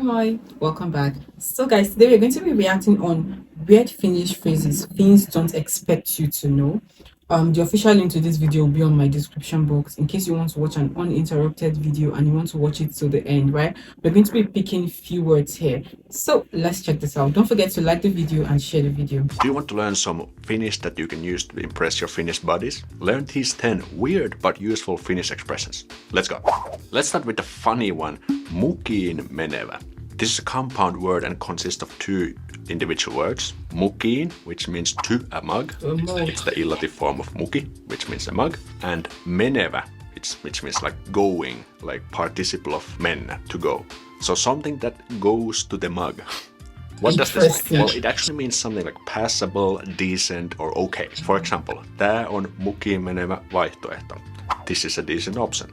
Hi, welcome back. So, guys, today we're going to be reacting on weird Finnish phrases Finns don't expect you to know. The official link to this video will be on my description box in case you want to watch an uninterrupted video and you want to watch it till the end, right? We're going to be picking few words here. So, let's check this out. Don't forget to like the video and share the video. Do you want to learn some Finnish that you can use to impress your Finnish buddies? Learn these 10 weird but useful Finnish expressions. Let's go. Let's start with the funny one, mukiin menevä. This is a compound word and consists of two individual words. Mukiin, which means to a mug. It's the illative form of muki, which means a mug. And menevä, which means like going, like participle of mennä, to go. So something that goes to the mug. What does this mean? Well, it actually means something like passable, decent, or okay. For example, tää on mukiin menevä vaihtoehto. This is a decent option.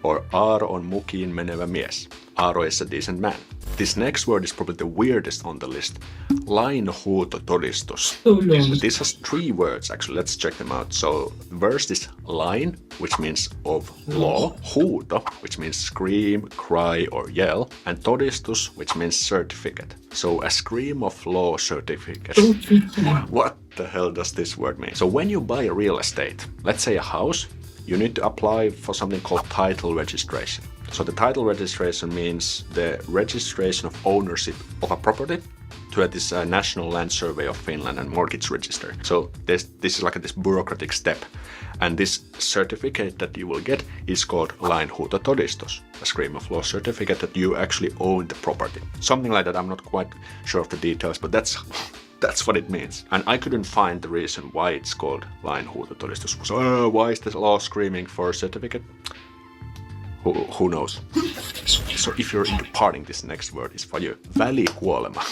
Or Aaro on mukiin menevä mies. Aaro is a decent man. This next word is probably the weirdest on the list. Lainhuutotodistus. This has 3 words actually. Let's check them out. So the first is lain, which means of law. Huuto, which means scream, cry, or yell. And todistus, which means certificate. So a scream of law certificate. What the hell does this word mean? So when you buy a real estate, let's say a house, you need to apply for something called title registration. So the title registration means the registration of ownership of a property to this National Land Survey of Finland and Mortgage Register. So this is like this bureaucratic step. And this certificate that you will get is called lainhuutotodistus, a scream of law certificate that you actually own the property. Something like that. I'm not quite sure of the details, but that's what it means. And I couldn't find the reason why it's called lainhuutotodistus. So why is this law screaming for a certificate? Who knows? So if you're into parting, this next word is for you. Välikuolema.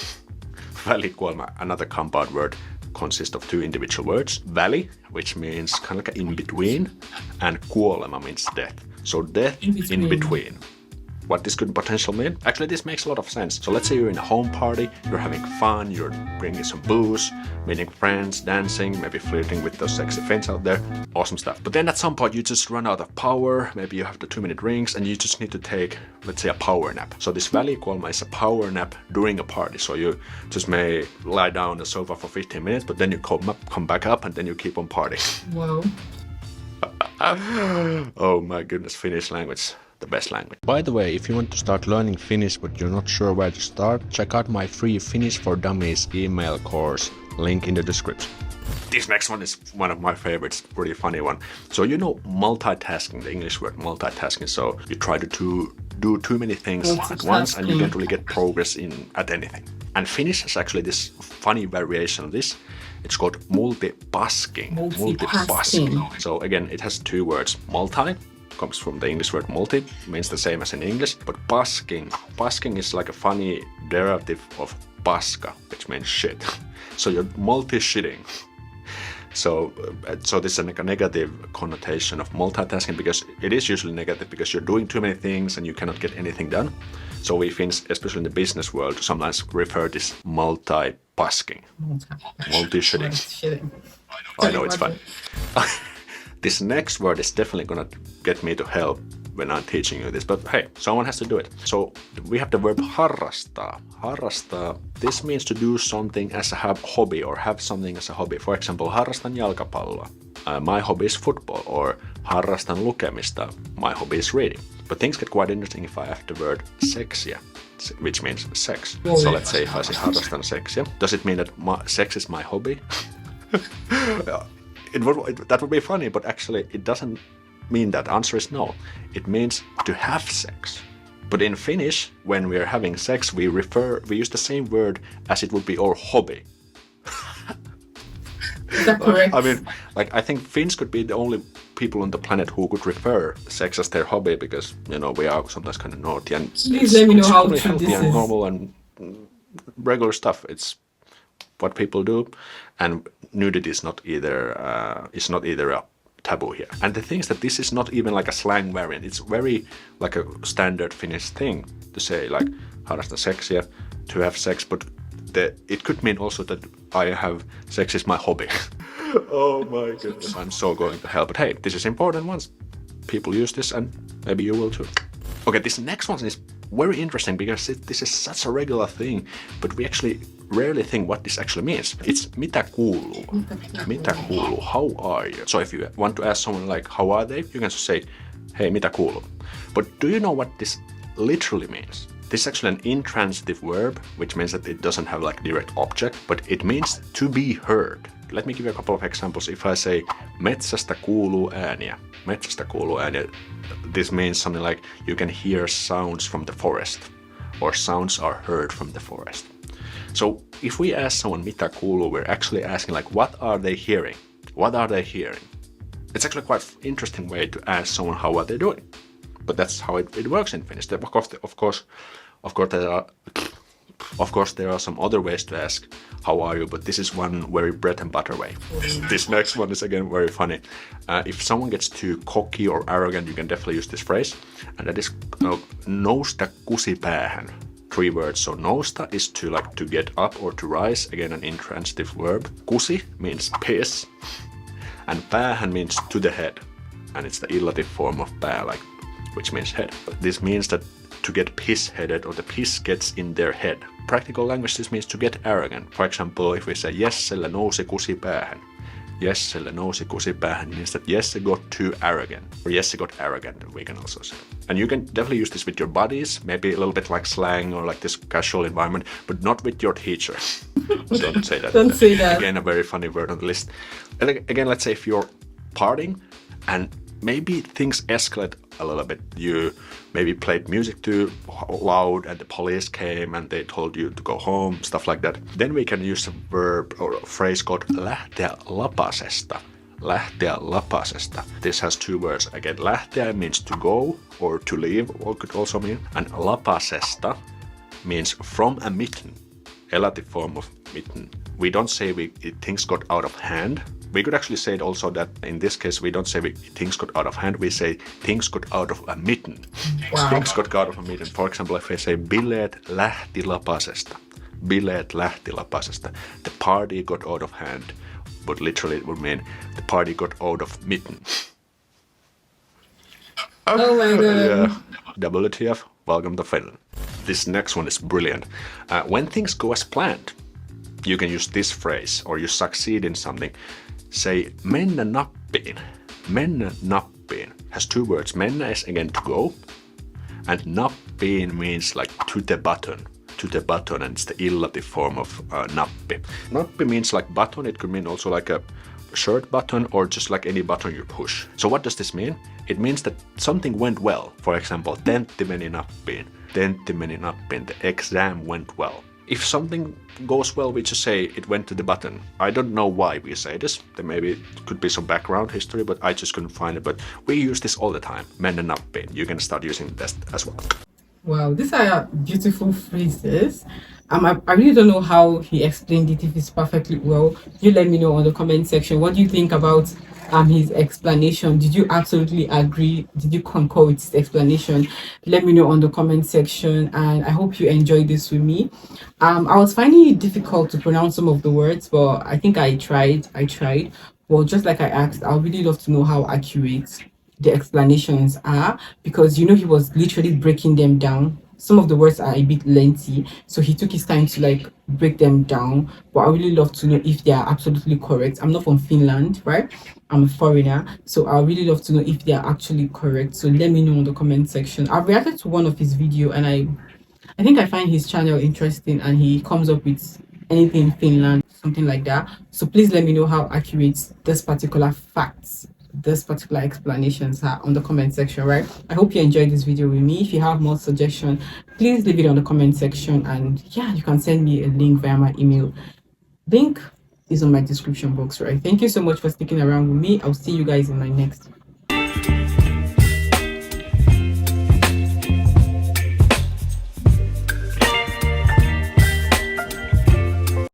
Välikuolema, another compound word, consists of 2 individual words. Väli, which means kind of like in between, and kuolema means death. So death in between. What this could potentially mean? Actually, this makes a lot of sense. So let's say you're in a home party, you're having fun, you're bringing some booze, meeting friends, dancing, maybe flirting with those sexy Finns out there. Awesome stuff. But then at some point you just run out of power, maybe you have the 2-minute drinks and you just need to take, let's say, a power nap. So this välikuolema is a power nap during a party. So you just may lie down on the sofa for 15 minutes, but then you come back up and then you keep on partying. Wow. Oh my goodness, Finnish language. The best language. By the way, if you want to start learning Finnish but you're not sure where to start, check out my free Finnish for Dummies email course, link in the description. This next one is one of my favorites, pretty funny one. So you know multitasking, the English word multitasking, so you try to do too many things at once and you don't really get progress at anything. And Finnish has actually this funny variation of this. It's called multipasking. Multipasking. So again, it has 2 words. Multi comes from the English word multi, means the same as in English, but pasking is like a funny derivative of paska, which means shit. So you're multi-shitting. So this is like a negative connotation of multitasking, because it is usually negative because you're doing too many things and you cannot get anything done. So we Finns, especially in the business world, sometimes refer this multi-pasking. Multi-shitting. I know it's fun. This next word is definitely gonna get me to help when I'm teaching you this, but hey, someone has to do it. So we have the verb harrastaa. Harrastaa, this means to do something as a hobby or have something as a hobby. For example, harrastan jalkapalloa. My hobby is football. Or harrastan lukemista. My hobby is reading. But things get quite interesting if I have the word seksiä, which means sex. So let's say if I say harrastan seksiä, does it mean that sex is my hobby? That would be funny, but actually it doesn't mean that. Answer is no. It means to have sex. But in Finnish, when we are having sex, we use the same word as it would be our hobby. Is that correct? I mean, like, I think Finns could be the only people on the planet who could refer sex as their hobby, because, you know, we are sometimes kind of naughty and please let me know how really true healthy this and is. normal and regular stuff. It's what people do, and nudity is not either a taboo here. And the thing is that this is not even like a slang variant. It's very like a standard Finnish thing to say, like harrasta seksiä, to have sex, but it could mean also that I have sex is my hobby. Oh my goodness, I'm so going to hell. But hey, this is important once people use this, and maybe you will too. Okay, this next one is very interesting because this is such a regular thing, but we actually rarely think what this actually means. It's mitä kuuluu. Mitä kuuluu? How are you? So if you want to ask someone like, how are they? You can just say, hey, mitä kuuluu? But do you know what this literally means? This is actually an intransitive verb, which means that it doesn't have like direct object, but it means to be heard. Let me give you a couple of examples. If I say, metsästä kuuluu ääniä. Metsästä kuuluu ääniä. This means something like you can hear sounds from the forest, or sounds are heard from the forest. So if we ask someone mitä kuuluu, we're actually asking like, what are they hearing? What are they hearing? It's actually quite an interesting way to ask someone how are they doing. But that's how it works in Finnish. Of course, there are some other ways to ask, how are you? But this is one very bread and butter way. This next one is again very funny. If someone gets too cocky or arrogant, you can definitely use this phrase. And that is nousta kusipäähän. 3 words. So nousta is to like to get up or to rise. Again, an intransitive verb. Kusi means piss. And päähän means to the head. And it's the illative form of pää, like, which means head. But this means that to get piss-headed, or the piss gets in their head. Practical language, this means to get arrogant. For example, if we say Jesselle nousi kusi päähän. Jesselle nousi kusi päähän means that Jesse got too arrogant. Or Jesse got arrogant, we can also say. And you can definitely use this with your buddies, maybe a little bit like slang or like this casual environment, but not with your teacher. Don't say that. Don't say that. Again, a very funny word on the list. And again, let's say if you're partying and maybe things escalate a little bit. You maybe played music too loud and the police came and they told you to go home, stuff like that. Then we can use a verb or a phrase called lähteä lapasesta. Lähteä lapasesta. This has 2 words. Again, lähteä means to go or to leave, or could also mean. And lapasesta means from a mitten. Elative form of mitten. We don't say things got out of hand. We could actually say it also that in this case we don't say things got out of hand, we say things got out of a mitten. Wow. Things got out of a mitten. For example, if we say bileet lähti lapasesta. Bileet lähti lapasesta. The party got out of hand, but literally it would mean the party got out of mitten. Oh my god. Yeah. WTF, welcome to Finland. This next one is brilliant. When things go as planned, you can use this phrase, or you succeed in something. Say mennä nappiin. Mennä nappiin has 2 words. Mennä is again to go, and nappiin means like to the button. To the button, and it's the illative form of nappi. Nappi means like button. It could mean also like a shirt button or just like any button you push. So what does this mean? It means that something went well. For example, tentti meni nappiin. Tentti meni nappiin. The exam went well. If something goes well, we just say it went to the button. I don't know why we say this. There maybe could be some background history, but I just couldn't find it. But we use this all the time. Mennä nappiin. You can start using this as well. Wow, these are beautiful phrases. I really don't know how he explained it, if it's perfectly well. You let me know on the comment section. What do you think about his explanation? Did you absolutely agree? Did you concur with his explanation? Let me know on the comment section, and I hope you enjoyed this with me. I was finding it difficult to pronounce some of the words, but I think I tried. Well, just like I asked, I would really love to know how accurate the explanations are, because he was literally breaking them down. Some of the words are a bit lengthy, so he took his time to like break them down. But I really love to know if they are absolutely correct. I'm not from Finland, right? I'm a foreigner, so I really love to know if they are actually correct. So let me know in the comment section. I've reacted to one of his video, and I think I find his channel interesting, and he comes up with anything Finland, something like that. So please let me know how accurate this particular explanations are on the comment section, right? I hope you enjoyed this video with me. If you have more suggestions, please leave it on the comment section, and yeah, you can send me a link via my email. Link is on my description box, right? Thank you so much for sticking around with me. I'll see you guys in my next